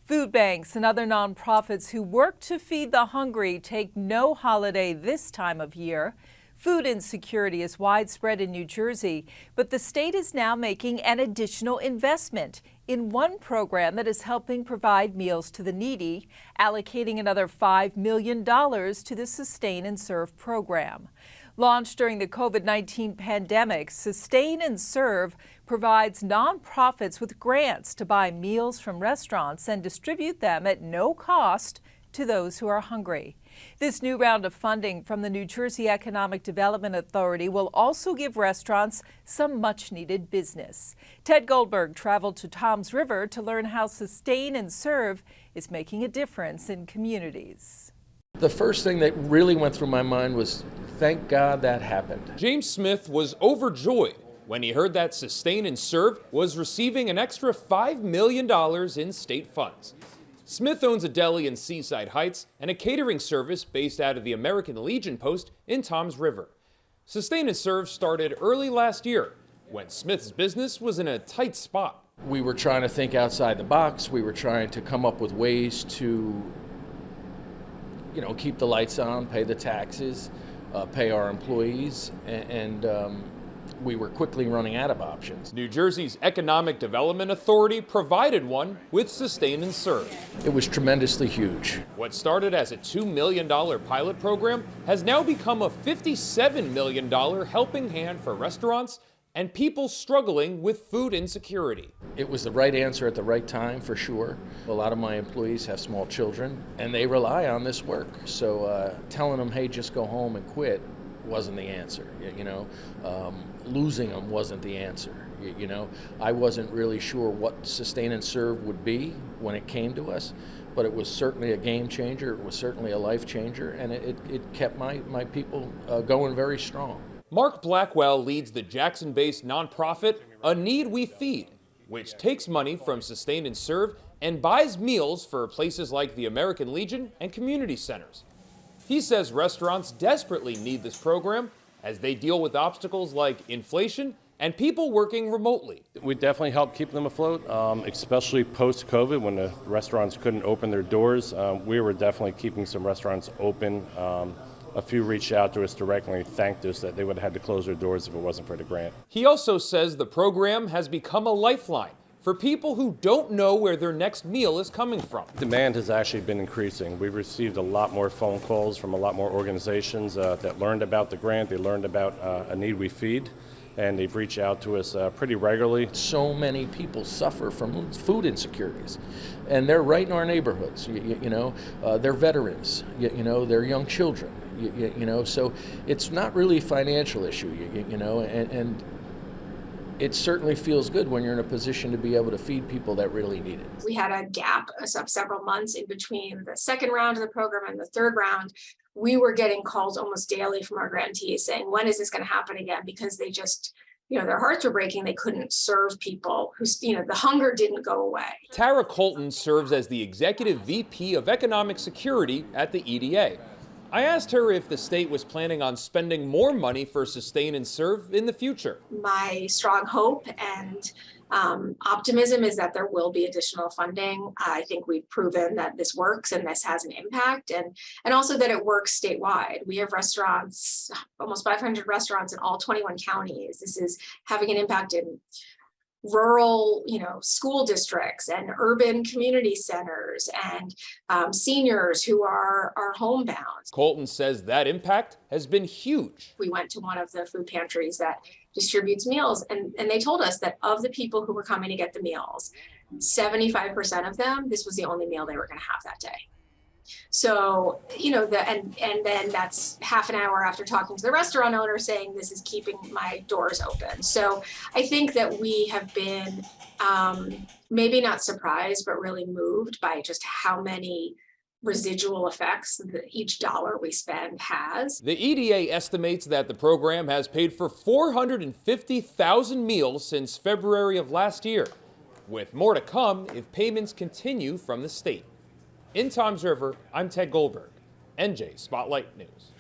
Food banks and other nonprofits who work to feed the hungry take no holiday this time of year. Food insecurity is widespread in New Jersey, but the state is now making an additional investment in one program that is helping provide meals to the needy, allocating another $5 million to the Sustain and Serve program. Launched during the COVID-19 pandemic, Sustain and Serve provides nonprofits with grants to buy meals from restaurants and distribute them at no cost to those who are hungry. This new round of funding from the New Jersey Economic Development Authority will also give restaurants some much-needed business. Ted Goldberg traveled to Toms River to learn how Sustain and Serve is making a difference in communities. The first thing that really went through my mind was, thank God that happened. James Smith was overjoyed when he heard that Sustain and Serve was receiving an extra $5 million in state funds. Smith owns a deli in Seaside Heights and a catering service based out of the American Legion post in Toms River. Sustain and Serve started early last year when Smith's business was in a tight spot. We were trying to think outside the box. We were trying to come up with ways to keep the lights on, pay the taxes, pay our employees, and we were quickly running out of options. New Jersey's Economic Development Authority provided one with Sustain and Serve. It was tremendously huge. What started as a $2 million pilot program has now become a $57 million helping hand for restaurants and people struggling with food insecurity. It was the right answer at the right time, for sure. A lot of my employees have small children, and they rely on this work. So telling them, hey, just go home and quit wasn't the answer. Losing them wasn't the answer. I wasn't really sure what Sustain and Serve would be when it came to us, but it was certainly a game changer. It was certainly a life changer, and it kept my people going very strong. Mark Blackwell leads the Jackson-based nonprofit A Need We Feed, which takes money from Sustain and Serve and buys meals for places like the American Legion and community centers. He says restaurants desperately need this program as they deal with obstacles like inflation and people working remotely. We definitely help keep them afloat, especially post-COVID when the restaurants couldn't open their doors. We were definitely keeping some restaurants open. A few reached out to us directly and thanked us that they would have had to close their doors if it wasn't for the grant. He also says the program has become a lifeline for people who don't know where their next meal is coming from. Demand has actually been increasing. We've received a lot more phone calls from a lot more organizations that learned about the grant. They learned about A Need We Feed, and they've reached out to us pretty regularly. So many people suffer from food insecurities, and they're right in our neighborhoods. They're veterans, they're young children, so it's not really a financial issue, and it certainly feels good when you're in a position to be able to feed people that really need it. We had a gap of several months in between the second round of the program and the third round. We were getting calls almost daily from our grantees saying, when is this going to happen again? Because they just, their hearts were breaking. They couldn't serve people who, the hunger didn't go away. Tara Colton serves as the Executive VP of Economic Security at the EDA. I asked her if the state was planning on spending more money for Sustain and Serve in the future. My strong hope and optimism is that there will be additional funding. I think we've proven that this works and this has an impact, and also that it works statewide. We have restaurants, almost 500 restaurants in all 21 counties. This is having an impact in rural, school districts and urban community centers and seniors who are homebound. Colton says that impact has been huge. We went to one of the food pantries that distributes meals, and they told us that of the people who were coming to get the meals, 75% of them, this was the only meal they were going to have that day. So, and then that's half an hour after talking to the restaurant owner saying this is keeping my doors open. So I think that we have been maybe not surprised, but really moved by just how many residual effects that each dollar we spend has. The EDA estimates that the program has paid for 450,000 meals since February of last year, with more to come if payments continue from the state. In Toms River, I'm Ted Goldberg, NJ Spotlight News.